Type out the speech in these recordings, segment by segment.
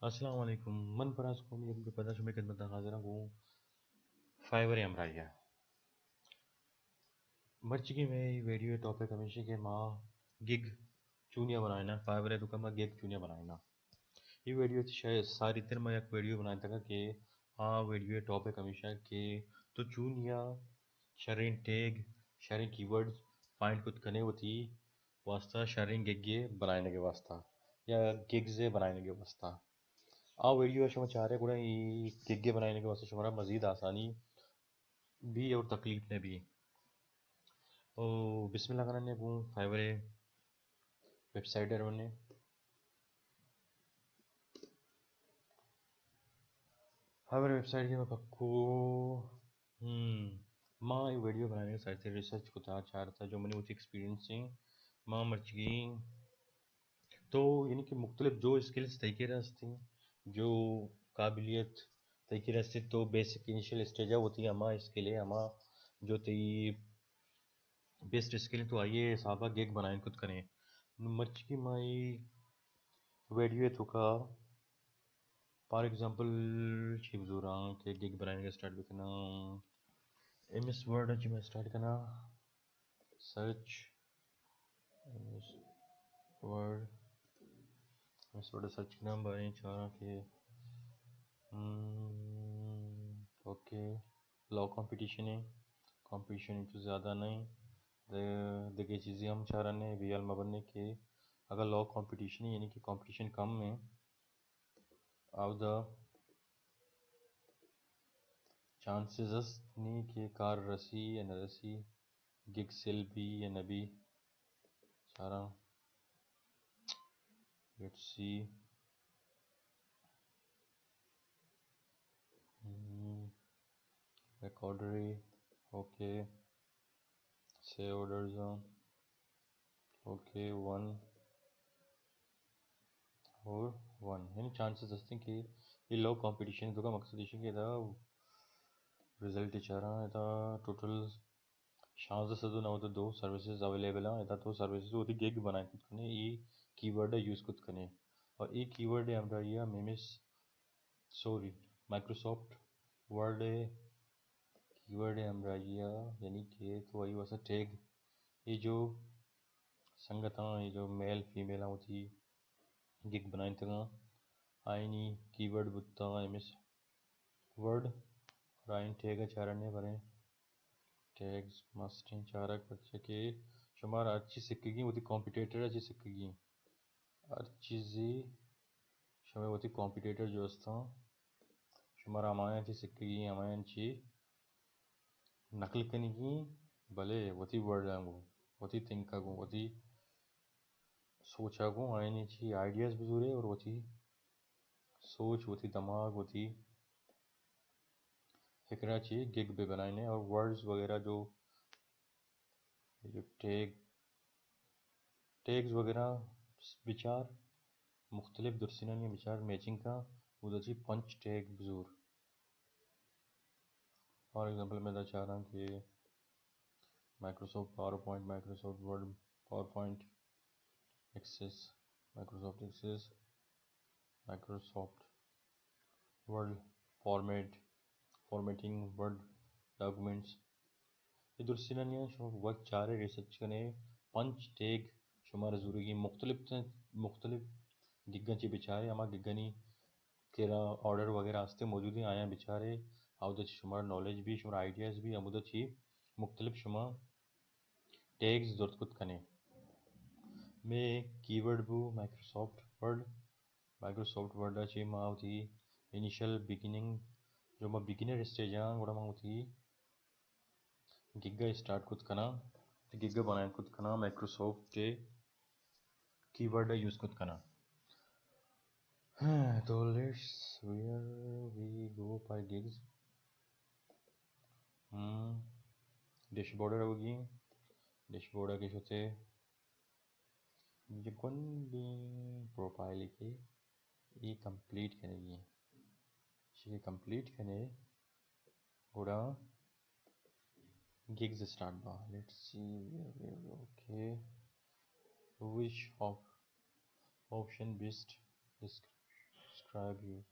अस्सलाम वालेकुम मन परासको ये पता शुमे खिदमत हाजिर हूँ फाइवर अमराइया मर्ची में वीडियो टॉपिक हमेशा के माँ गिग चूनिया बनाना फाइवर तो कम गिग चूनिया बनाना ये वीडियो शायद सारी तरह मैं एक वीडियो बनाया था कि हाँ वीडियो टॉपिक हमेशा के तो Chunian Shareen tag Shareen keywords find कुछ करने होती वास्ता शरीन गिग बनाने के वास्ता या गिग्स बनाने के वास्ता आ वीडियो शुमा चाह रहे गुड़ा गिग बनाने के वास्ते शुमारा मज़ीद आसानी भी और तकलीफ ने भी तो बिस्मिल्लाह करने को फाइवर वेबसाइट ने फाइवर वेबसाइट के मैं पक्को माँ ये वीडियो बनाने के साथ रिसर्च को था चाह रहा था जो मैंने उस एक्सपीरियंस से माँ मर्ची तो यानी कि मुख्तलिफ जो स्किल्स तरीके रस्ती जो काबिलियत तरीके रस्ती तो बेसिक इनिशियल स्टेज होती है हमारा इसके लिए हमारा जो ती बेस्ट स्किल तो आइए साहबा गेग बनाए खुद करें मर्ची की माई वीडियो तो का फॉर एग्जांपल शिवजूरा के गिग बनाने का स्टार्ट भी करना एम एस वर्ड जी में स्टार्ट करना search M S word M S word search करना बारे चाह के ओके लॉ कंपटीशन है कंपटीशन तो ज़्यादा नहीं देखिए चीज़ें हम चाह रहे हैं वी बनने के अगर लॉ कंपटीशन है यानी कि कंपटीशन कम है ऑफ द चांसेस नहीं कि कार रसी या न रसी गिग सेल भी या न भी सारा लेट्स सी रिकॉर्डरी ओके से ऑर्डर जोन ओके वन और वन यानी चांसेस हस्ते हैं कि ये लो कंपटीशन तो का मकसद ये कि था रिजल्ट चाह रहा है था टोटल शांस सदु ना तो दो सर्विसेज अवेलेबल हैं था तो सर्विसेज होती गिग बनाए खुद कने ये कीवर्ड यूज़ खुद कने और ये कीवर्ड है हमरा ये मेमिस सॉरी माइक्रोसॉफ्ट वर्ड कीवर्ड है हमरा ये यानी कि तो वही वैसा टैग ये जो संगत ये जो मेल फीमेल होती गिग बनाए तक आईनी कीवर्ड बुत्ता एमएस वर्ड राइन टैग चारने बने टैग्स मस्टिंग चारक बच्चे के शुमार अच्छी सिक्केगी वो कॉम्पिटिटर अच्छी सिक्केगी हर चीज़ी शुमार वो कॉम्पिटिटर जो अस्ता शुमार हमारे अच्छी सिक्केगी हमारे अच्छी नकल कनेगी भले वो वर्ड आगो वो थिंक आगो वो सोच आगो आयनी अच्छी आइडियाज़ बुजुरे और वो सोच वो दिमाग वो फिक्रा चाहिए गिग पे बनाने और वर्ड्स वगैरह जो टैग्स वगैरह विचार मुख्तलिफ दुरसिनानी विचार मैचिंग का उधर पंच टैग बजूर फॉर एग्जांपल मैं चाह रहा हूँ कि Microsoft PowerPoint Microsoft Word PowerPoint Access Microsoft Word formatting Word documents ये दुरसिनानी वक्त चाह रहे रिसर्च करने पंच टैग शुमार ज़रूरी मुख्तलिफ गिग्गन चे बेचारे हमारा गिग्गनी केरा ऑर्डर वगैरह आस्ते मौजूद हैं आया बेचारे आउदच शुमार नॉलेज भी शुमार आइडियाज़ भी अमुदच ही मुख्तलिफ शुमार टैग्स ज़रूरत कुत कने में कीवर्ड बू माइक्रोसॉफ्ट वर्ड अच्छी माँ होती इनिशियल बिगिनिंग जो माँ बिगिनर स्टेज है वड़ा माँ होती गिग्गा स्टार्ट कुत कना गिग्गा बनाए कुत कना माइक्रोसॉफ्ट के कीवर्ड यूज़ कुत कना तो let's where we go by gigs dashboard होगी डैशबोर्ड के होते ये कौन भी प्रोफाइल के ये कंप्लीट करेगी ये कंप्लीट करे गुड़ा gigs start bar let's see okay which of option best describe describe you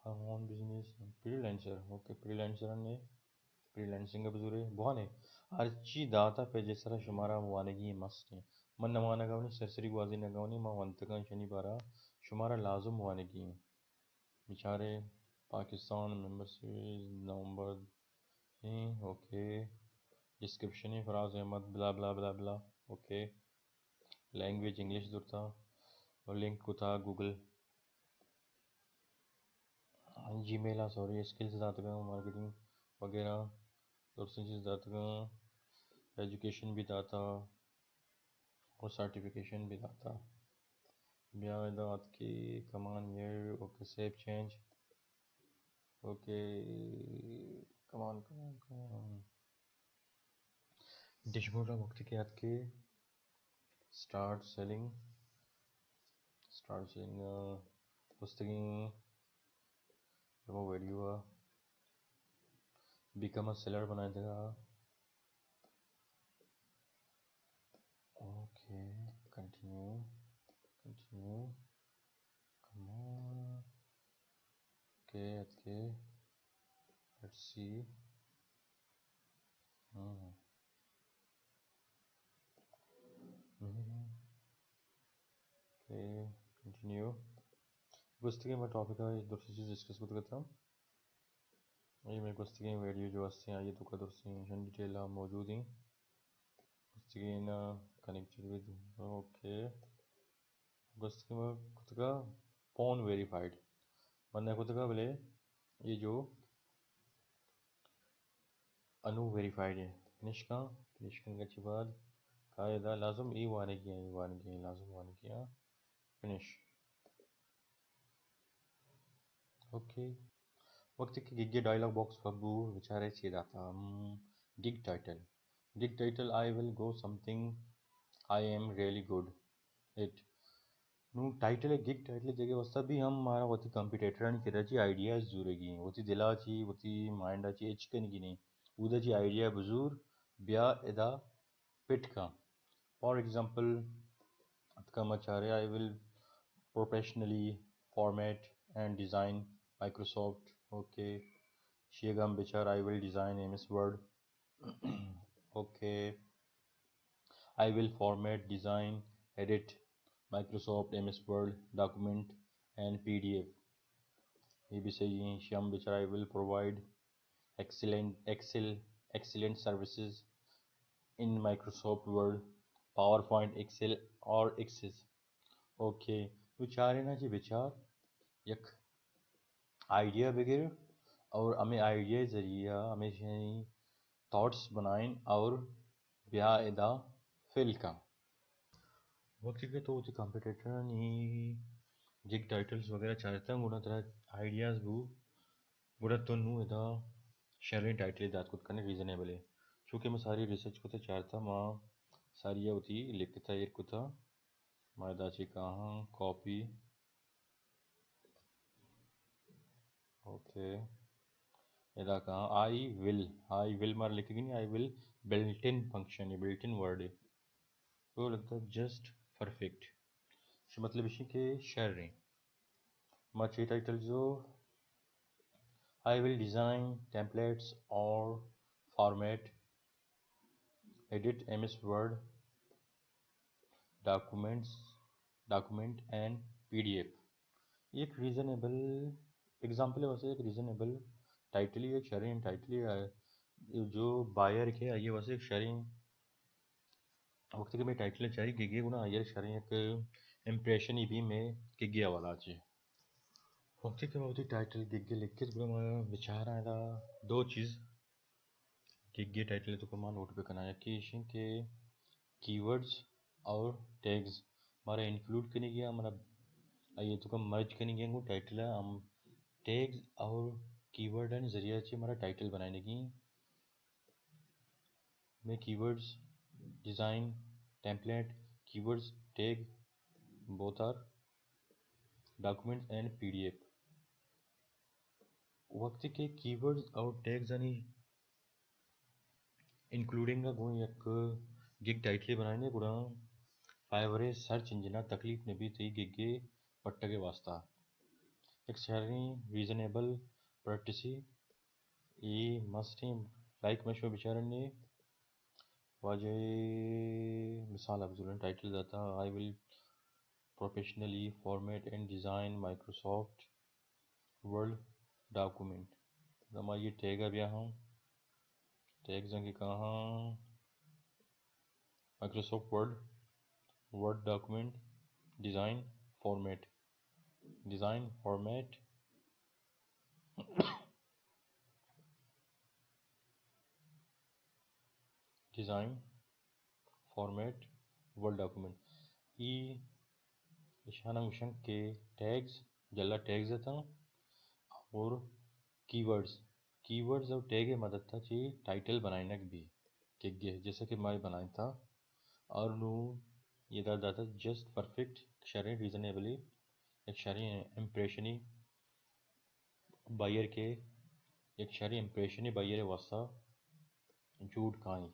our own business freelancer okay freelancer ne freelancing buzure buhane archi data pagesara shumara wanagi masne man namana gawni serseri gwazi na gawni ma wantakan shani bara shumara lazum wanagi बेचारे Pakistan member series November okay description Faraz Ahmed blah blah blah blah okay language English दुरता और link को था Google Gmail sorry skills दातगा marketing वगैरह दूसरी चीज़ दातगा education भी दाता और सर्टिफिकेशन भी दाता ब्याह की कमान year okay save change okay कमान डिशबोर्ड वक्त के याद के स्टार्ट सेलिंग पुस्तकें वो वीडियो बिकम अ सेलर बना देगा okay continue come on okay let's see okay continue पुस्तकें मैं टॉपिक है दूसरी चीज़ डिस्कस करता हूँ ये मैं पुस्तकें वीडियो जो आते हैं ये तो का दूसरी डिटेल मौजूद हैं पुस्तकें कनेक्टेड विद ओके पुस्तकें में खुद का फोन वेरीफाइड वरना खुद का बोले ये जो अनु वेरीफाइड है फिनिश करने के बाद कायदा लाजम ई वाने किया लाजम वाने किया फिनिश ओके वक्त की गिग डायलॉग बॉक्स बब्बू बेचारे सीधा था gig title I will go something I am really good it नु टाइटल है गिग टाइटल जगह वस्ता भी हम हमारा होती कंप्यूटर नहीं किया जी आइडियाज जुरेगी होती दिला ची होती माइंड ची एचकन की नहीं उधर जी आइडिया बुजुर ब्या इदा पिट का फॉर एग्जांपल का मचारे I will professionally format and design Microsoft okay Shigam Bichar I will design MS Word okay I will format design edit Microsoft MS Word document and PDF ये भी सही है Shyam Bichar I will provide excellent services in Microsoft Word PowerPoint Excel और Access okay विचार है ना जी विचार यक आइडिया वगैरह और हमें आइडिया ज़रिया हमें थॉट्स बनाएं और ब्यादा फिल का वक्त के तो कंप्यूटर नहीं जिग टाइटल्स वगैरह चाहते हैं गुना तरह आइडियाज़ वो गुना तो नू इदा शेयरिंग टाइटल दात कुछ करने रीज़नेबल है चूँकि मैं सारी रिसर्च को तो चाहता माँ सारी होती लिखता एक को था मायदाची कहाँ कॉपी ओके इधर कहाँ आई विल मार लिखेगी नहीं I will built in function है बिल्ट इन वर्ड है तो लगता है जस्ट परफेक्ट मतलब इसी के शेयर रही माची टाइटल जो आई विल डिज़ाइन टेम्पलेट्स और format edit MS word document and PDF एक रीज़नेबल एग्जाम्पल है वैसे एक रीज़नेबल टाइटल ही एक शेयरिंग टाइटल ही जो बायर के आइए वैसे एक शेयरिंग वक्त के मैं टाइटल चाहिए गिगे गुना आइए शेयरिंग एक इम्प्रेशन ही भी में गिगे वाला चाहिए वक्त के बहुत ही टाइटल गिगे लिख के गुना मैं विचार आया दो चीज़ गिगे टाइटल तो कमान नोट पे करना है कि इसी के कीवर्ड्स और टैग्स हमारा इंक्लूड करने गया हमारा ये तो कम मर्ज करने गया टाइटल है हम टैग्स और कीवर्ड एंड ज़रिया से हमारा टाइटल बनाने की में keywords design template keywords tag both are documents and PDF वक्त के कीवर्ड्स और टैग्स यानी इंक्लूडिंग का गुण एक गिग टाइटल बनाने गुणा फाइवरे सर्च इंजिन तकलीफ ने भी थी गिगे पट्टा के वास्ता Extraordinary, reasonable, courtesy. E must him like मशहूर बिचारने वाजे मिसाल अब्दुल्ला टाइटल दाता I will professionally format and design Microsoft Word document. दमा ये टैग अब यहाँ टैग जंग कहाँ Microsoft Word document design format design format design format Word document. E Ishana mission के टैग्स जल्ला टैग्स देता और कीवर्ड्स और टैग मदद था ची टाइटल बनाने भी कि जैसे कि मैं बनाया था और नो ये दादा जस्ट परफेक्ट शरीर रीजनेबली एक शरीर इम्प्रेशनी बायर के एक शरीर इम्प्रेशनी बायर वास्ता झूठ कहानी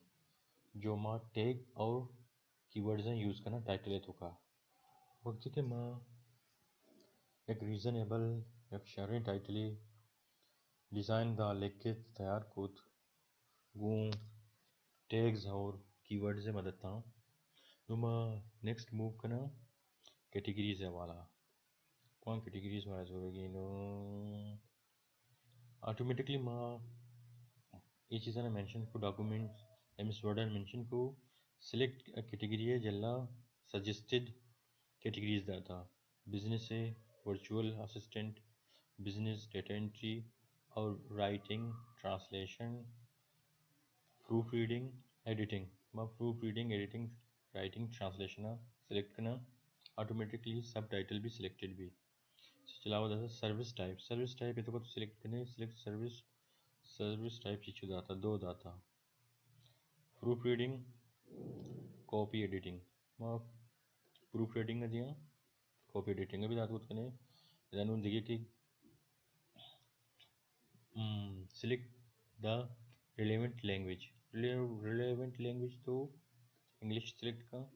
जो माँ टैग और कीवर्ड्स यूज़ करना टाइटल है तो का वक्त के माँ एक रीजनेबल एक शरीर टाइटली डिज़ाइन दा लेके तैयार खुद गूं टैग्स और कीवर्ड्स से मदद था नुमा नेक्स्ट मूव करना कैटेगरीज है वाला कौन कैटेगरीज वाला जोड़ेगी नो ऑटोमेटिकली माँ ये चीज़ें ना मेंशन को डॉक्यूमेंट्स एमएस वर्ड मेंशन को सिलेक्ट कैटेगरी है जल्ला सजेस्टेड कैटेगरीज दाता बिजनेस है virtual assistant business data entry और writing translation proofreading editing मैं proofreading editing writing translation select करना ऑटोमेटिकली सब टाइटल भी सिलेक्टेड भी चलावा दाता सर्विस टाइप ये तो सिलेक्ट करने सिलेक्ट सर्विस टाइप चीज़ दाता दो दाता प्रूफ रीडिंग कॉपी एडिटिंग मैं प्रूफ रीडिंग दिया कॉपी एडिटिंग भी दाता करने इधर देखिए कि select the relevant language तो इंग्लिश सेलेक्ट का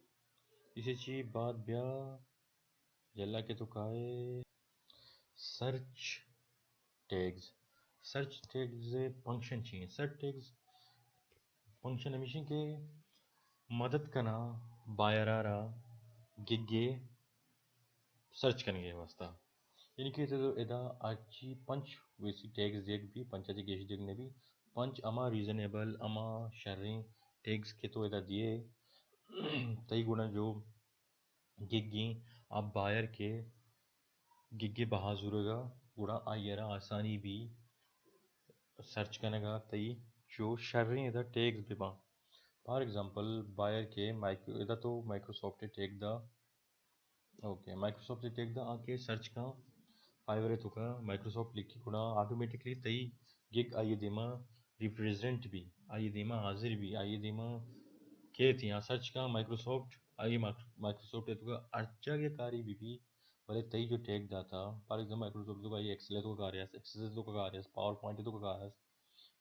इसी चीज बात ब्या जल्ला के तो काए सर्च टैग्स फंक्शन चाहिए सर्च टैग्स फंक्शन हमेशा के मदद करना बायरारा गिगे सर्च करने वास्ता यानी कि तो इदा आची पंच वैसी टैग्स देख भी पंचायती गेश देखने भी पंच अमा रीजनेबल अमा शर्री टैग्स के तो इदा दिए तई गुना जो गिग्गी आप बायर के गिग्गे बहाजुरगा गुड़ा आयरा आसानी भी सर्च करने का तई जो शर्री इदा टैग्स भी बा फॉर एग्जांपल बायर के माइक्रो इदा तो माइक्रोसॉफ्ट टैग दा ओके माइक्रोसॉफ्ट टैग दा आके सर्च का फाइवर तुका माइक्रोसॉफ्ट लिखी कुणा ऑटोमेटिकली तई गिग आइए देमा रिप्रेजेंट भी आइए देमा हाजिर भी आइए देमा के थी यहाँ सर्च का माइक्रोसॉफ्ट आइए माइक्रोसॉफ्ट है तुका अर्चा के कारी भी भले तई जो टैग दाता फॉर एग्जांपल माइक्रोसॉफ्ट तो भाई एक्सेल तो का कार्य एक्सेस तो का कार्य पावर पॉइंट तो का कार्य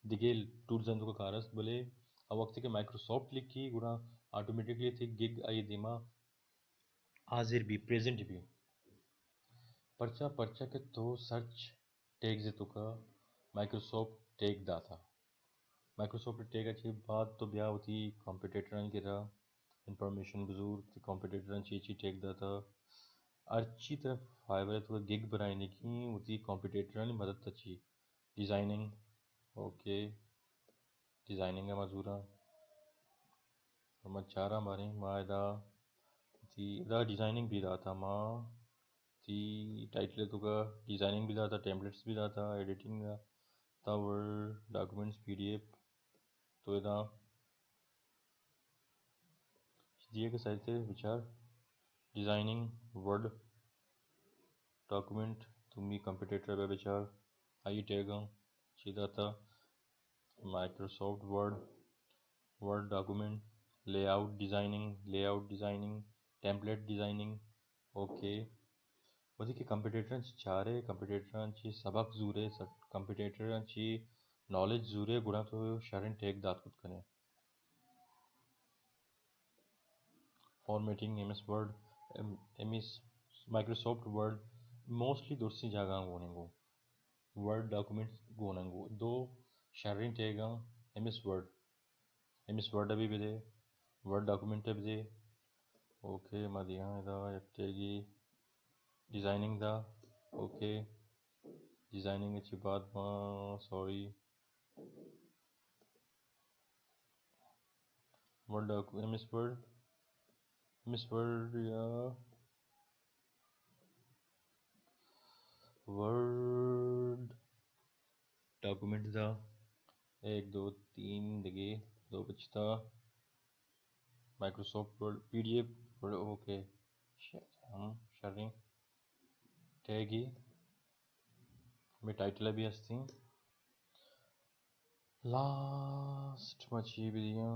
दिगेल टूल्स तो का कार्य भले अब वक्त के माइक्रोसॉफ्ट लिखी गुणा ऑटोमेटिकली थी गिग आइए देमा हाजिर भी प्रेजेंट भी पर्चा के तो सर्च टैग तो का माइक्रोसॉफ्ट टैग दाता माइक्रोसॉफ्ट टैग अच्छी बात तो ब्याह होती कॉम्पिटिटर की तरह इंफॉर्मेशन बुजुर्ग कॉम्पिटिटर चीची टैग दाता अच्छी तरह फाइबर तो गिग बनाने की होती कॉम्पिटिटर ने मदद अच्छी डिज़ाइनिंग ओके डिज़ाइनिंग का मजूरा हम चारा मारे मायदा दा डिज़ाइनिंग भी दाता माँ ती टाइटल तो का डिज़ाइनिंग भी दाता टेम्पलेट्स भी दाता एडिटिंग दा वर्ड डॉक्यूमेंट्स पीडीएफ तो इदा दिए के साहित्य विचार डिज़ाइनिंग वर्ड डॉक्यूमेंट तुम्ही कंप्यूटर पे विचार आई टैग सीधा था Microsoft word document layout designing template designing okay वधी की कंप्यूटरांची सबक जुरे कंप्यूटरांची नॉलेज जुरे गुणा तो शरण टैग दात कुत formatting MS word MS Microsoft word mostly dursi jaga gonengo word documents gonengo do sharing tega ms word abi bide word document abi okay madiya ida yaktegi designing da okay designing अच्छी बात sorry word ms word या word document da 1 2 3 लगे दो बचता Microsoft Word PDF okay हम sharing tagi में title भी असती लास्ट मची बिदियां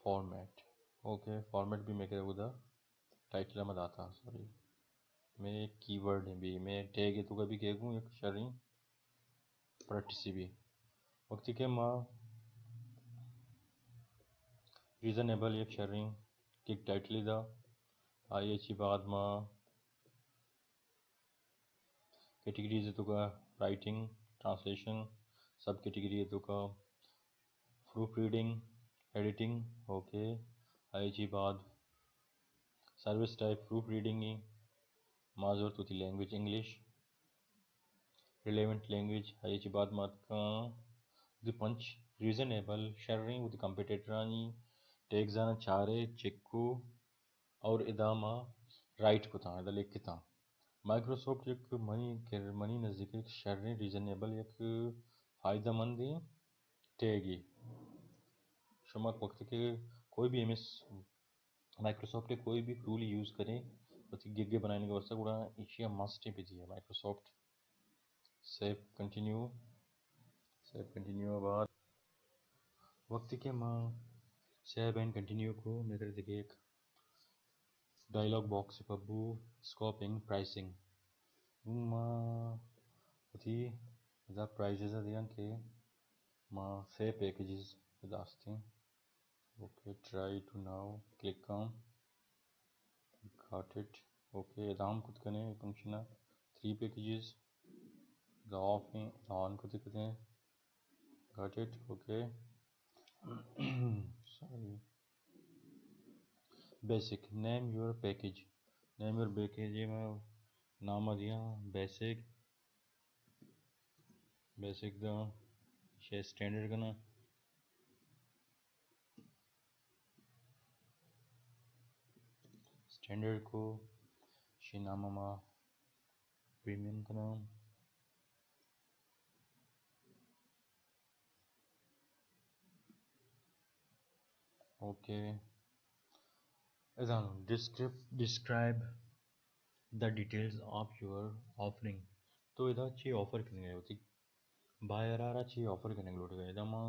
फॉर्मेट ओके फॉर्मेट भी मैं करूँगा टाइटल में दाता सॉरी मैं कीवर्ड है भी मैं टैग है तो कभी कहूँ एक शरी प्रैक्टिस भी वक्त के माँ रीजनेबल एक शरी की टाइटल दा आई अच्छी बात माँ कैटेगरीज है तो का राइटिंग ट्रांसलेशन सब कैटेगरी है तो का proof reading editing okay I अच्छी बात सर्विस टाइप प्रूफ रीडिंग ही माजूर तो थी लैंग्वेज इंग्लिश relevant language आई अच्छी बात मात का the punch reasonable sharing with the competitor ani take zana chare chekku और इदामा राइट को था इधर लिख के था माइक्रोसॉफ्ट एक मनी नज़दीक एक शर्री रीजनेबल एक फ़ायदेमंद ही टेगी शुमा वक्त के कोई भी एमएस माइक्रोसॉफ्ट के कोई भी टूल यूज़ करें तो गिग बनाने के वास्ते पूरा एशिया मस्ट भी दिया माइक्रोसॉफ्ट सेव कंटिन्यू बाद वक्त के माँ सेव एंड कंटिन्यू को मेरे देखिए एक डायलॉग बॉक्स पब्बू स्कोपिंग प्राइसिंग माँ उठी ज़ा प्राइजेस दियां के माँ से पैकेजेस दास्ती okay try to now click on got it okay दाम खुद कने फंक्शन 3 पैकेजेस द ऑफ में ऑन खुद कने got it okay sorry basic name your package में नाम दिया बेसिक द शे स्टैंडर्ड करना स्टैंडर्ड को शिनामा प्रीमियम करना okay describe the details of your offering तो इधर अच्छी ऑफर करने होती बायर आ रहा अच्छी ऑफर करने लोट गए इधर माँ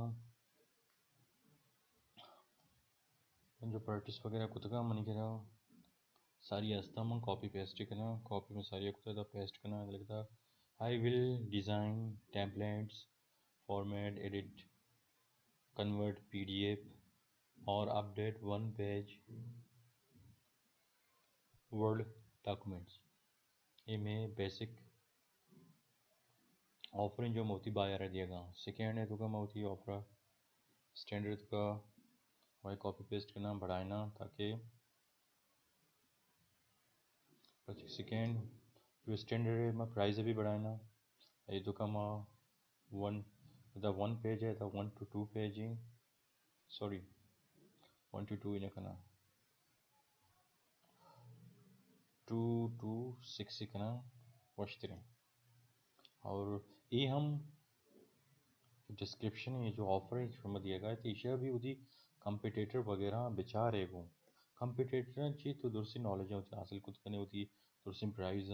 जो प्रैक्टिस वगैरह कुछ का मनी करा सारी अस्ता माँ कॉपी पेस्ट करना कॉपी में सारी कुछ इधर पेस्ट करना लगता I will design templates format edit convert PDF or update one page word documents ये में बेसिक ऑफरिंग जो मोती बायर दिएगा सेकेंड है तो का मोती ऑफर स्टैंडर्ड का वही कॉपी पेस्ट करना बढ़ाना ताकि सेकेंड जो स्टैंडर्ड में प्राइस भी बढ़ाना ये तो का माँ वन पेज है तो 1 to 2 page he sorry 1 to 2 इन्हें करना 2 to 6 ही करना वश्तरें और ये हम डिस्क्रिप्शन ये जो ऑफर है इसमें दिया गया है तो भी उदी कंपिटेटर वगैरह बेचार है वो कंपिटेटर ची तो दूसरी नॉलेज होती हासिल खुद करने होती दूसरी प्राइस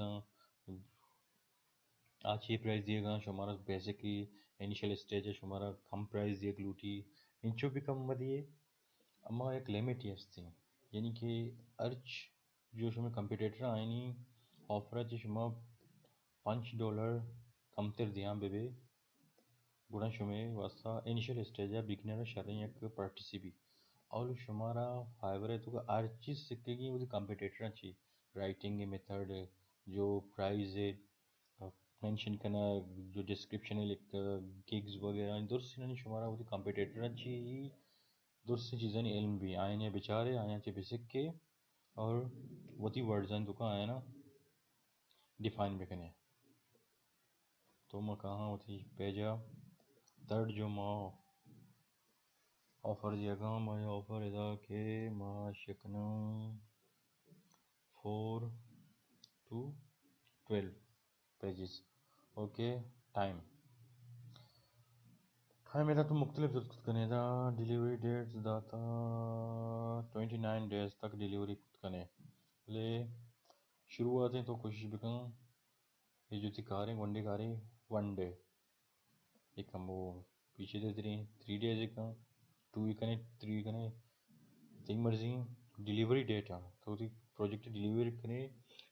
आज ये प्राइस दिएगा हमारा बेसिक ही इनिशियल स्टेज है हमारा कम प्राइस दिए लूटी इंचो भी कम दिए अम्मा एक लिमिट ही असती यानी कि अर्च जो हमें कंपिटेटर आए नहीं ऑफर जो शुमा $5 कम तर दिया बेबे गुणा शुमे वास्ता इनिशियल स्टेज है बिगनर शरण एक पार्टिसिपी और शुमारा फाइबर है तो हर चीज़ सीखेगी वो कंपटीटर अच्छी राइटिंग मेथड जो प्राइस है मेंशन करना जो डिस्क्रिप्शन है लिख गिग्स वगैरह दुरुस्त नहीं शुमारा वो कंपटीटर अच्छी दुरुस्त चीज़ें इल्म भी आए बेचारे आए बेसिक के और वो वर्ड्स तो आया ना डिफाइन भी करने तो मैं कहाँ होती पेजा थर्ड जो माँ ऑफर दिया मैं ऑफर इधर के माँ शिकना 4 to 12 pages okay time time इधर तो मुख्तलिफ ज़रूरत करने था डिलीवरी डेट्स दाता 29 डेज तक डिलीवरी करने ले शुरुआत है तो कोशिश भी करूँ ये जो थी कारें वन डे कारें वन डे एक हम वो पीछे दे रही 3 days एक 2 कने 3 कने तीन मर्जी डिलीवरी डेट है तो उसकी प्रोजेक्ट डिलीवर करें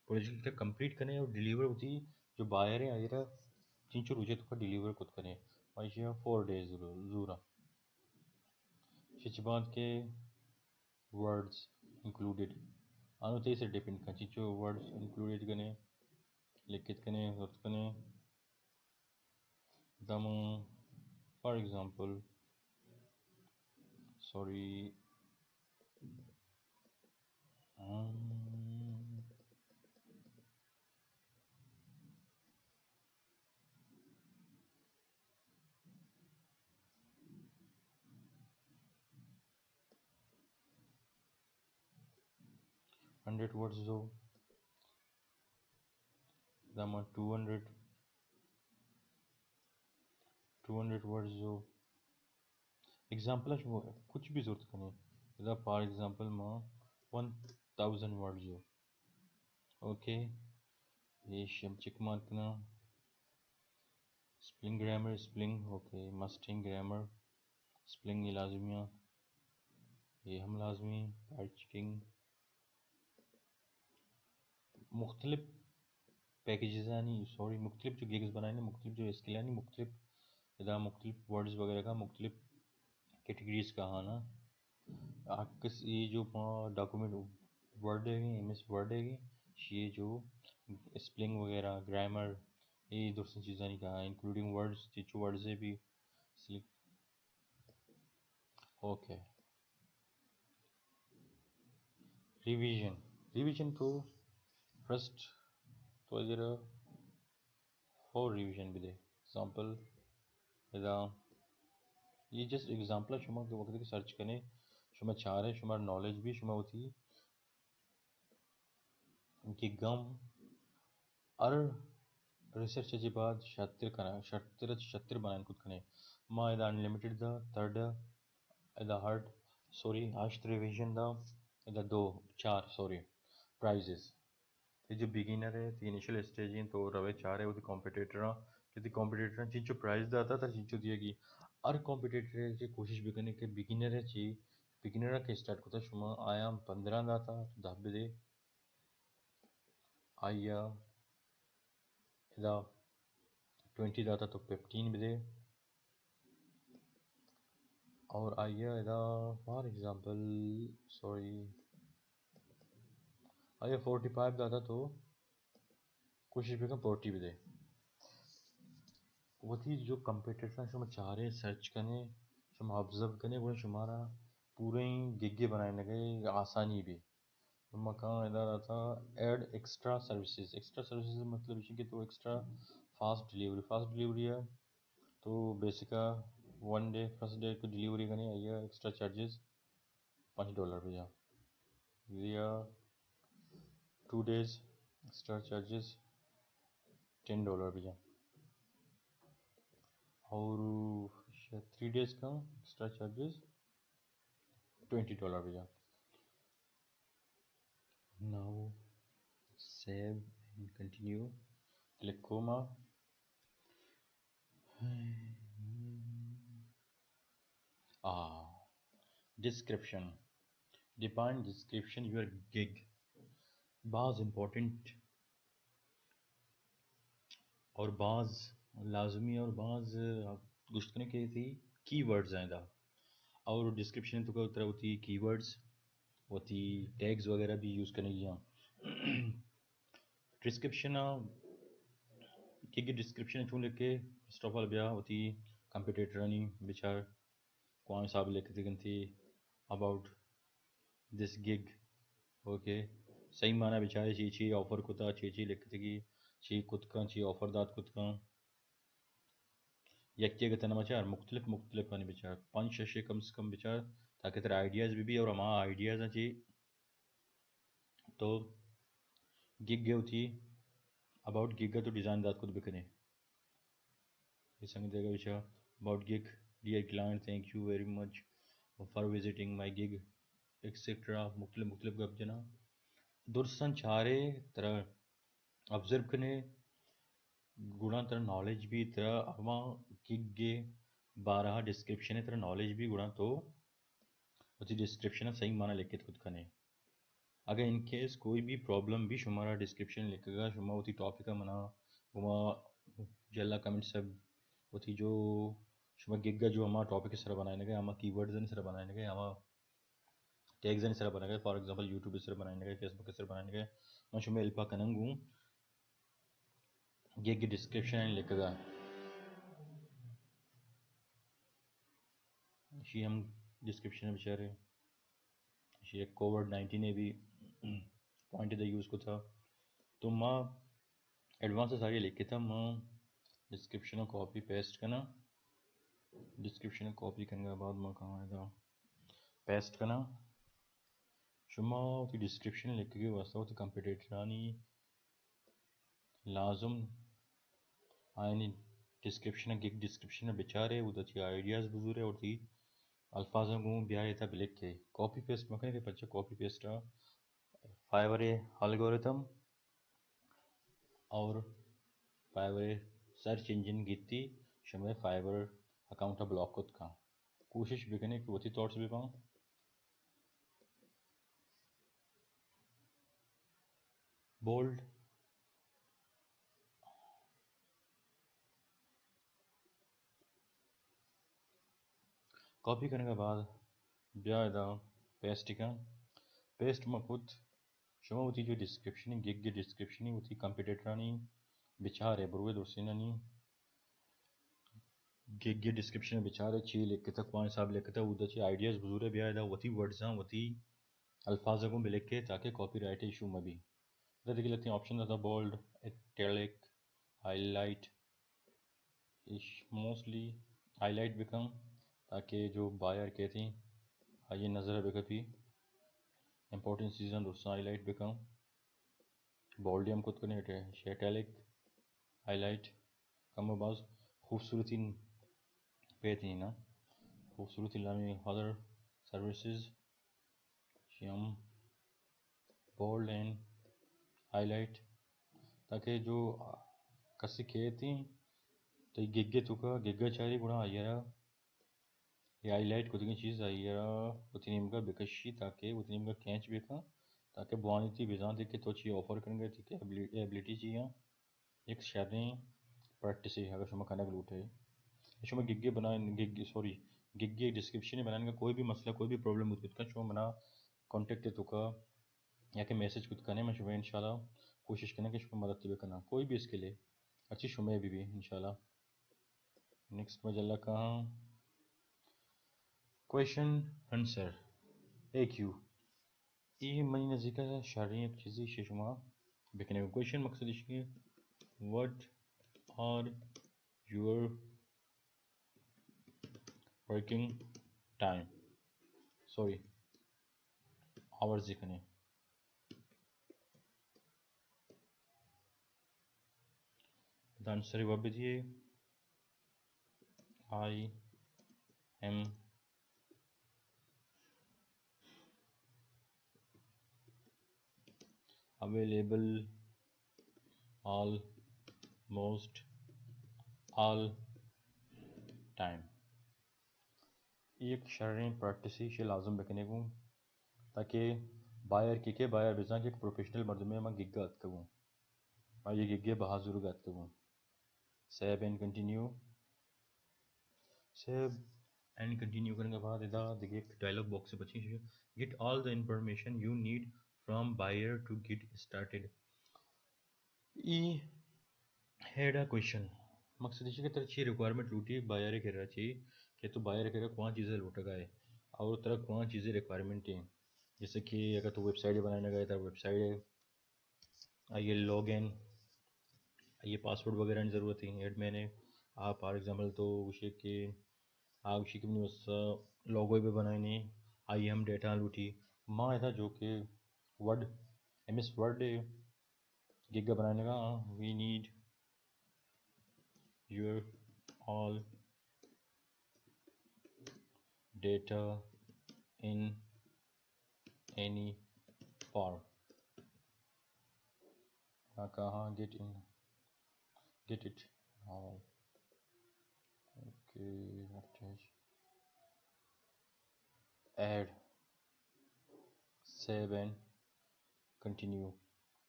प्रोजेक्ट कंप्लीट करें और डिलीवर होती जो बायर है आगे चिंचो रुझे तो डिलीवर खुद करें और ये 4 days ज़रूरा शिचबाद के वर्ड्स इंक्लूडेड आनो ते से डिपेंड कर चिंचो वर्ड्स इंक्लूडेड करें लिखित करें वक्त करें them for example sorry 100 words जो दम 200 वर्ड्स जो एग्जांपल कुछ भी जरूरत करें इधर फॉर एग्जांपल माँ 1000 वर्ड्स जो ओके ये शम चिक मार्कना स्प्लिंग ग्रामर स्प्लिंग ओके मस्टिंग ग्रामर स्प्लिंग ये लाजमिया ये हम लाजमी चिकिंग मुख्तलिफ पैकेजेस यानी सॉरी मुख्तलिफ जो गिग्स बनाए मुख्तलिफ जो स्किल यानी मुख्तलिफ इधर मुख्तलिफ वर्ड्स वगैरह का मुख्तलिफ कैटेगरीज का हाँ ना किस ये जो डॉक्यूमेंट वर्ड है एम एस वर्ड है ये जो स्पेलिंग वगैरह ग्रामर ये दूसरी चीज़ें नहीं कहा इंक्लूडिंग वर्ड्स जो वर्ड्स है भी ओके रिवीजन रिवीजन तो फर्स्ट तो इधर 4 रिवीजन भी दे एग्जांपल इधर ये जस्ट एग्जांपल है शुमा के वक्त के सर्च करें शुमा चार है शुमा नॉलेज भी शुमा होती कि गम और रिसर्च के बाद शत्र बनाने खुद कने माँ इधर अनलिमिटेड दा थर्ड इधर हार्ड सॉरी आश्त रिवीजन दा इधर 4 सॉरी प्राइजेस ये जो बिगिनर है तो इनिशियल स्टेज है तो रवे 4 है वो कॉम्पिटिटर यदि कॉम्पिटिटर जिंचो प्राइज दाता था जिंचो दिएगी हर कॉम्पिटिटर की कोशिश भी करने के बिगिनर है ची बिगिनर के स्टार्ट को था शुमा आया 15 दाता तो 10 दे आया इधर 20 दाता तो 15 भी दे और आया इधर फॉर एग्जांपल सॉरी आया 45 दाता तो कोशिश भी कर 40 भी दे वो थी जो कंप्यूटर शुमा चाह रहे सर्च करने शुमा ऑब्जर्व करने वो शुमारा पूरे ही गिगे बनाने लगे आसानी भी शुमा कहाँ इधर आता ऐड एक्स्ट्रा सर्विसेज मतलब इसी के तो एक्स्ट्रा फास्ट डिलीवरी है तो बेसिका वन डे फर्स्ट डे को डिलीवरी करने आइए एक्स्ट्रा चार्जेस $5 भैया या 2 days एक्स्ट्रा चार्जेस $10 भैया और 3 days का एक्स्ट्रा चार्जेस $20 भैया now save and continue click comma description define description your gig बाज़ इम्पोर्टेंट और बाज़ लाजमी और बाज़ गुश्तने के थी कीवर्ड्स हैं दा और डिस्क्रिप्शन तो तरह होती कीवर्ड्स होती टैग्स वगैरह भी यूज़ करेंगे डिस्क्रिप्शन की डिस्क्रिप्शन चूँ लिख के फर्स्ट ऑफ ऑल ब्याह होती कंप्यूटर नहीं बिचार कौन साहब लिखती थी अबाउट दिस गिग ओके सही माना बेचारे ची ऑफर कुता ची लिखती की ची कुतका ची ऑफर दात कुतका यक्के तना बेचार मुख्तलिफ मानी बेचार 5-6 कम से कम बेचार ताकि तेरे आइडियाज़ भी और हमारा आइडियाज़ हैं ची तो गिग गए होती अबाउट गिग तो डिज़ाइन दात कुछ बिकने ये संग देगा बेचार about gig dear client thank you very much for visiting my gig etcetera मुख्तलिफ गप जना दुर्सन चारे तरह ऑब्जर्व करने गुणा तरह नॉलेज भी तरह अमा गिगे 12 डिस्क्रिप्शन तरह नॉलेज भी गुणा तो उसी डिस्क्रिप्शन सही माना लिखे खुद कने अगर इन केस कोई भी प्रॉब्लम भी शुमारा डिस्क्रिप्शन लिखेगा शुमा उसी टॉपिक का मना हुआ जल्ला कमेंट सब उसी जो शुमा गिगा जो हमारा टॉपिक इस तरह बनाने गए हमारा कीवर्ड्स इस तरह बनाने गए हमारा टैग्स इस तरह बनाने गए फॉर एग्जांपल यूट्यूब इस तरह बनाने गए फेसबुक इस तरह बनाने गए मैं शुमा इल्पा कनंगू गिग डिस्क्रिप्शन लिखेगा शी हम डिस्क्रिप्शन में बेचारे शी कोविड-19 ने भी पॉइंट द यूज़ को था तो माँ एडवांस सारी लिखे था माँ डिस्क्रिप्शन कॉपी पेस्ट करना डिस्क्रिप्शन कॉपी करने के बाद माँ कहाँ आएगा पेस्ट करना शुमा उसी डिस्क्रिप्शन लिख के वास्ता उसी कंप्यूटर लाजम आयनी डिस्क्रिप्शन गिग डिस्क्रिप्शन बेचारे उधर आइडियाज़ बुजुर्ग है और थी अल्फाजों को ब्याह था लिख के कॉपी पेस्ट मकने के बच्चे कॉपी पेस्ट फाइवर एल्गोरिथम और फाइवर सर्च इंजन गिती शुमे फाइवर अकाउंट ब्लॉक खुद का कोशिश भी करने की वही थॉट्स भी पाऊँ बोल्ड कॉपी करने के बाद ब्याह था पेस्ट का पेस्ट में खुद शुमा होती जो डिस्क्रिप्शन गिग डिस्क्रिप्शन होती कंप्यूटर बिचारे बुरे दोस्ती गिग डिस्क्रिप्शन बिचारे ची लिख के कौन साहब लिख के उधर ची आइडियाज़ बुजुर्ग भी आया था वही वर्ड्स हैं वही अल्फाज को भी लिख के ताकि कॉपीराइट इशू में भी इधर देखिए लेते हैं ऑप्शन था bold italic highlight mostly highlight become ताकि जो बायर कहती ये नज़र है कभी इंपॉर्टेंट सीजन दोस्तों हाईलाइट बिकम बोल्ड हम खुद को नहीं हटे इटैलिक हाईलाइट कम बाज खूबसूरती पे थी ना खूबसूरती लामी अदर सर्विसेज हम बोल्ड एंड हाईलाइट ताकि जो कसी कहती तो गिग्गे तुका गिग्गा चारी गुणा आयरा ये हाईलाइट कुछ चीज़ आयरा उतनी का बिकशी ताकि उतनी का कैच बेका ताकि बुआनी थी बिजान थी कि तो ची ऑफर करेंगे थी कि एबिलिटी चाहिए एक शादी प्रैक्टिस है अगर शुमा खाना लूटे शुमा गिग्गे बनाए गिग्गे सॉरी गिग्गे डिस्क्रिप्शन बनाने का कोई भी मसला कोई भी प्रॉब्लम होती है शुमा बना कॉन्टेक्ट तुका या कि मैसेज कुछ करने में शुमा इंशाल्लाह कोशिश करना कि शुमा मदद भी करना कोई भी इसके लिए अच्छी शुमे भी इंशाल्लाह नेक्स्ट मजल्ला कहाँ क्वेश्चन आंसर एक यू ये मनी नज़ीका शारी एक चीज़ी शेषुमा बिकने क्वेश्चन मकसद इसके what are your working time sorry hours दिखने आंसर जवाब दिए I am available almost all time एक शर्री प्रैक्टिस से लाजम बकने को ताकि बायर के बायर बिजा के प्रोफेशनल मर्द में मैं गिग्गा अत करूँ और ये गिग्गे बहाजुर गत करूँ save and continue save and continue करने के बाद इधर देखिए एक डायलॉग बॉक्स से बची get all the information you need from buyer to get started I had a question मकसद इसी की तरह अच्छी रिक्वायरमेंट लूटी बायर कह रहा चाहिए कि तो बायर कह रहा कौन चीज़ें लूट गए और तरह कौन चीज़ें रिक्वायरमेंट हैं जैसे कि अगर तो वेबसाइट बनाने गए तो वेबसाइट है ये लॉग इन ये पासवर्ड वगैरह की ज़रूरत है एड मैंने आप फॉर एग्जांपल तो उसे के आप उसी की बस लोगो भी बनाने आई हम डेटा लूटी माँ था जो कि word M S word gig बनाने का we need your all data in any form कहाँ get in get it all okay attach add save and continue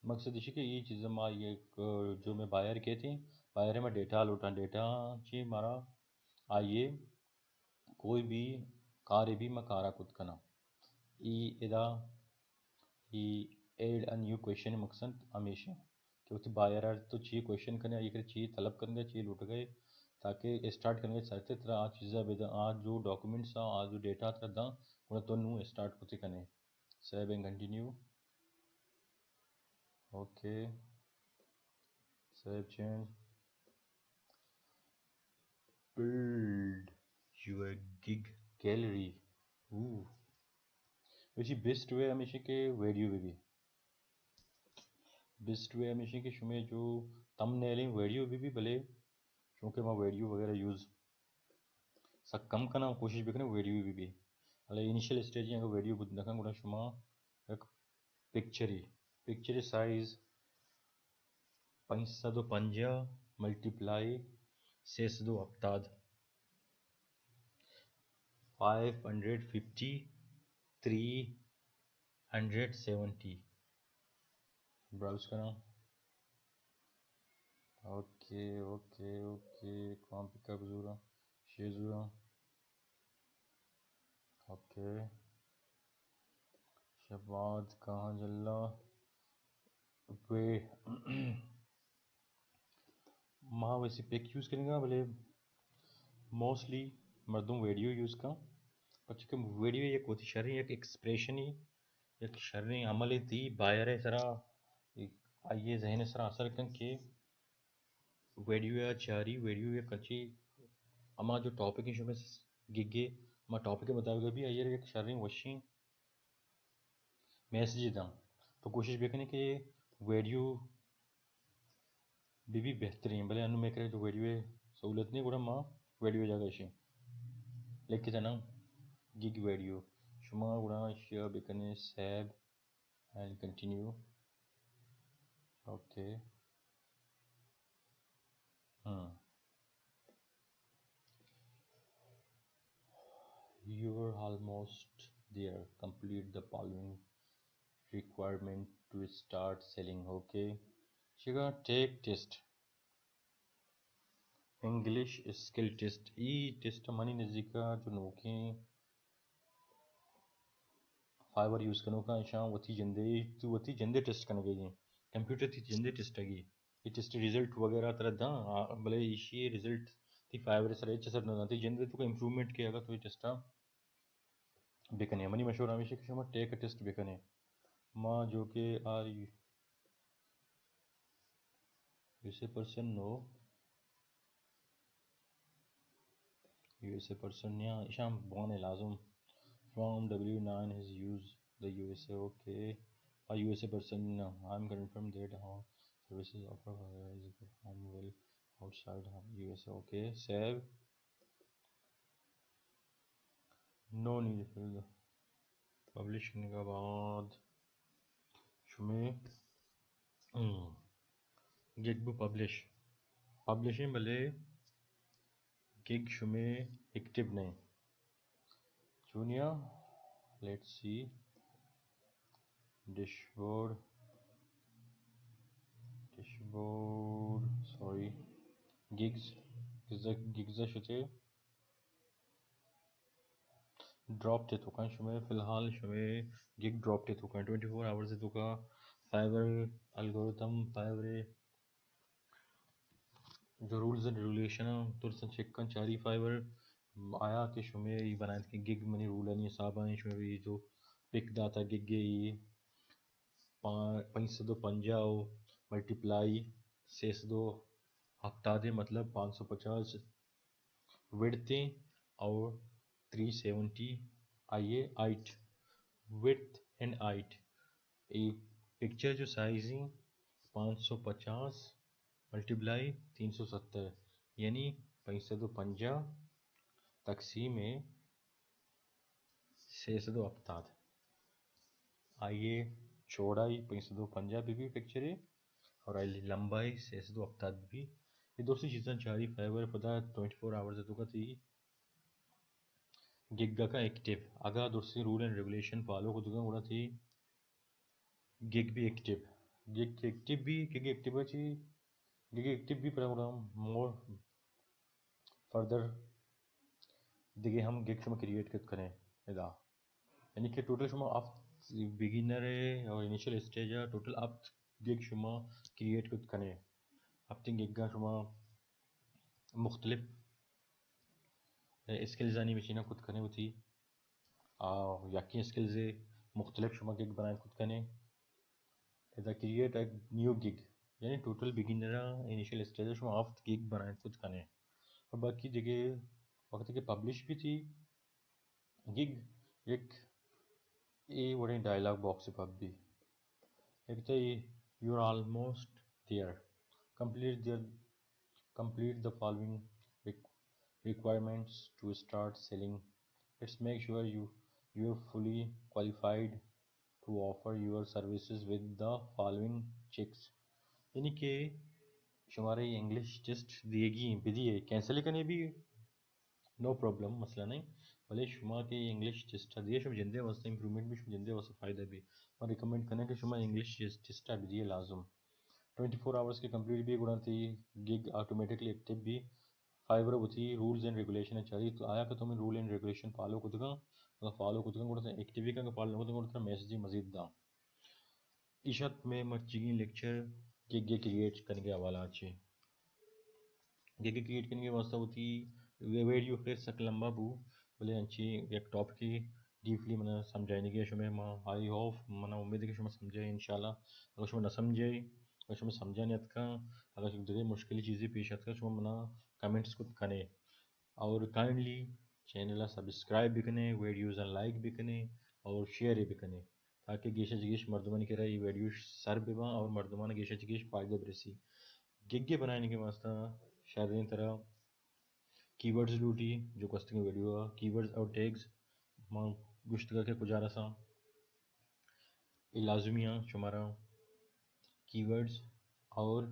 मकसद इसी कि ये चीज़ें माँ ये जो मैं बायर के थी बायर में डेटा लूटा डेटा ची मारा आइए कोई भी कार्य भी मैं कारा खुद करना ई इदा ई एड अ न्यू क्वेश्चन मकसद हमेशा क्योंकि बायर तो ची क्वेश्चन करने ये ची तलब करने ची लूट गए ताकि स्टार्ट करने साथ तरह आज चीज़ें बेदा आज जो डॉक्यूमेंट्स आज जो डेटा था दा उन्हें तो नू स्टार्ट कुछ करने save and continue okay save change build your gig gallery ooh वैसे बेस्ट वे हमेशा के वीडियो भी बेस्ट वे हमेशा के शुमे जो थंबनेलिंग वीडियो भी भले क्योंकि मैं वीडियो वगैरह यूज़ सब कम करना कोशिश भी करें वीडियो भी अले इनिशियल स्टेज में वीडियो बुद्ध नखा गुना शुमा एक पिक्चर साइज 550 मल्टीप्लाई 6 अब्ताद 550 370 ब्राउज करा ओके ओके ओके कहाँ पिकअप ज़ूरा शेज़ूरा ओके शबाद कहाँ जल्ला वे माँ वैसे पिक यूज़ करेंगे भले मोस्टली मर्दों वीडियो यूज़ का बच्चे वीडियो एक होती शर्री एक एक्सप्रेशन ही एक शर्री अमल थी बायर है सरा आइए जहन सरा असर कन के वीडियो या चारी वीडियो या कच्ची अमा जो टॉपिक है शुमे गिगे अमा टॉपिक के मुताबिक भी आइए एक शर्री वशी मैसेज दां तो कोशिश भी करें कि वीडियो भी बेहतरीन भले अनु में करे तो वीडियो सहूलत नहीं गुड़ा माँ वीडियो जगह इसे लेके जाना गिग वीडियो शुमा गुड़ा शेयर भी करने save and continue okay you are almost there complete the following requirement to start selling okay you gonna take test English skill test ई टेस्ट मनी नज़दीका जो नोके फाइवर यूज़ करो का इंशाल्लाह वती जंदे टेस्ट करने गई कंप्यूटर थी जंदे टेस्ट आगी ये टेस्ट रिजल्ट वगैरह तरह दा भले इसी रिजल्ट थी फाइवर सर एच सर ना थी जंदे तो इम्प्रूवमेंट किया तो ये टेस्ट बेकने मनी मशहूर हमेशा कि शमा टेक टेस्ट बेकने माँ जो कि are USA person no USA person या शाम बोने लाजुम from W9 has used the USA okay a USA person I'm confirmed that how services offer is perform well outside USA okay save no need for the publish करने के बाद शुमे gig bu publishing भले gig शुमे active नहीं junior let's see dashboard sorry gigs gigs शते drop थे तुका शुमे फ़िलहाल शुमे गिग ड्रॉप थे तुका 24 आवर्स से तुका फाइबर एल्गोरिथम फाइबर जो रूल्स एंड रेगुलेशन तुरसन चेक चारी फाइबर आया कि शुमे ये बनाए कि गिग मनी रूल नहीं साहब आए शुमे भी जो पिक दाता गिग ये 550 मल्टीप्लाई 6 हफ्ता दे मतलब 550 विड्थ और 370 आइए हाइट विड्थ एंड हाइट एक पिक्चर जो साइज है 550 मल्टीप्लाई 370 यानी 550 तकसीम 600 अफ्ताद आइए चौड़ाई 550 भी पिक्चर है और आई लंबाई 600 अफ्ताद भी ये दोस्तों चीज़ें चारी फाइबर पता 24 आवर्स तो का थी गिग्गा का एक्टिव अगर दोस्तों रूल एंड रेगुलेशन फॉलो को दुगा उड़ा थी गिग भी एक्टिव गिग एक्टिव भी गिग एक्टिव अच्छी गिग एक्टिव भी प्रोग्राम मोर फर्दर देखिए हम गिग शुमा क्रिएट करें इदा यानी कि टोटल शुमा आप बिगिनर है और इनिशियल स्टेज है टोटल आप गिग शुमा क्रिएट करें अब तीन गिगा शुमा मुख्तलिफ स्किल्स आनी बचीना खुद करें होती याकी स्किल्स मुख्तलिफ शुमा गिग बनाए खुद करें इदा क्रिएट एक न्यू गिग यानी टोटल बिगिनर इनिशियल स्टेज शुमा आप गिग बनाए खुद करें और बाकी जगह वक्त के पब्लिश भी थी गिग एक ये बड़े डायलॉग बॉक्स पब भी एक तो you are almost there complete there complete the following requirements to start selling. Let's make sure you're fully qualified to offer your services with the following checks. यानी कि शुमारे English test दिएगी विधि है cancel करने भी no problem मसला नहीं भले शुमा के English test दिए शुम जिंदे वास्ते इम्प्रूवमेंट भी शुम जिंदे वास्ते फ़ायदा भी और रिकमेंड करने के शुमा इंग्लिश टेस्ट भी दिए लाजम 24 आवर्स के कंप्लीट भी गुणा थी गिग ऑटोमेटिकली एक्टिव भी फाइबर होती रूल्स एंड रेगुलेशन चाहिए तो आया कि तुम्हें रूल एंड रेगुलेशन फॉलो कुदगा मतलब फॉलो कुदगा गुणा एक्टिव का फॉलो कुदगा मैसेज मजीद दा इशत में मर्चिगी लेक्चर गिग क्रिएट करने के हवाला अच्छे गिग क्रिएट करने के वास्ते होती वीडियो फिर सक लंबा बू बोले अच्छी एक टॉपिक की डीपली मैंने समझाने की शुमे आई होप मैंने उम्मीद है कि शुमे समझे इंशाल्लाह अगर शुमे न समझे अगर शुमे समझा नहीं का अगर जगह मुश्किल चीज़ें पेश आता है शुमे मना कमेंट्स कुछ करें और काइंडली चैनल सब्सक्राइब भी करें वीडियोज़ लाइक भी करें और शेयर भी करें ताकि गेशा जिगेश मर्दमान की ये वीडियो सर बिवा और मर्दमान गेशा जिगेश फायदा बरसी गिग्गे बनाने के वास्ते शायद तरह कीवर्ड्स लूटी जो कस्टम वीडियो कीवर्ड्स और टैग्स मां गुश्त करके गुजारा सा लाजमिया शुमारा कीवर्ड्स और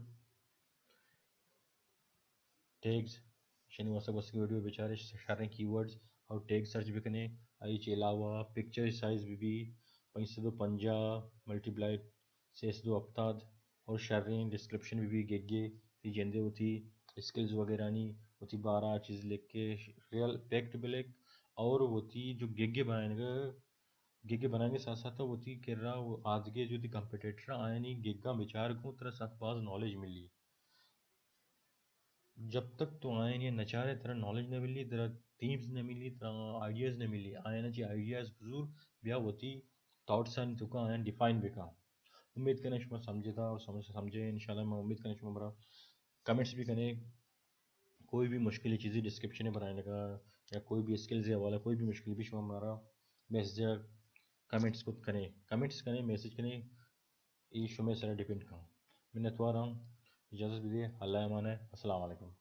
टैग्स शनिवार वस्त वीडियो बेचारे सारे कीवर्ड्स और टैग सर्च भी करें आई के अलावा पिक्चर साइज भी 550 मल्टीप्लाई 600 अफ्ताद और शारें डिस्क्रिप्शन भी गेगे जेंदे होती स्किल्स वगैरह नहीं होती 12 चीज़ लिख के रियल फैक्ट ब्लैक और होती जो गिगे बनाने के साथ साथ होती कर रहा वो आज के जो थी कंपटीटर आए नहीं गिगा विचार को तरह साथ पास नॉलेज मिली जब तक तो आए नहीं नचारे तरह नॉलेज न मिली तरह थीम्स न मिली तरह आइडियाज़ न मिली आए ना जी आइडियाज़ जरूर ब्याह होती थॉट्स एंड तुका आए डिफाइन बेका उम्मीद करना शुमा समझे था और समझे इंशाल्लाह मैं उम्मीद करना शुमा बरा कमेंट्स भी करें कोई भी मुश्किल चीज़ें डिस्क्रिप्शन में बनाने का या कोई भी स्किल्स या वाला कोई भी मुश्किल भी शुमा हमारा मैसेज कमेंट्स करें मैसेज करें ये शुमे सारा डिपेंड का मिन्नत वारा इजाज़त भी दे अल्लाह अमान है अस्सलाम वालेकुम।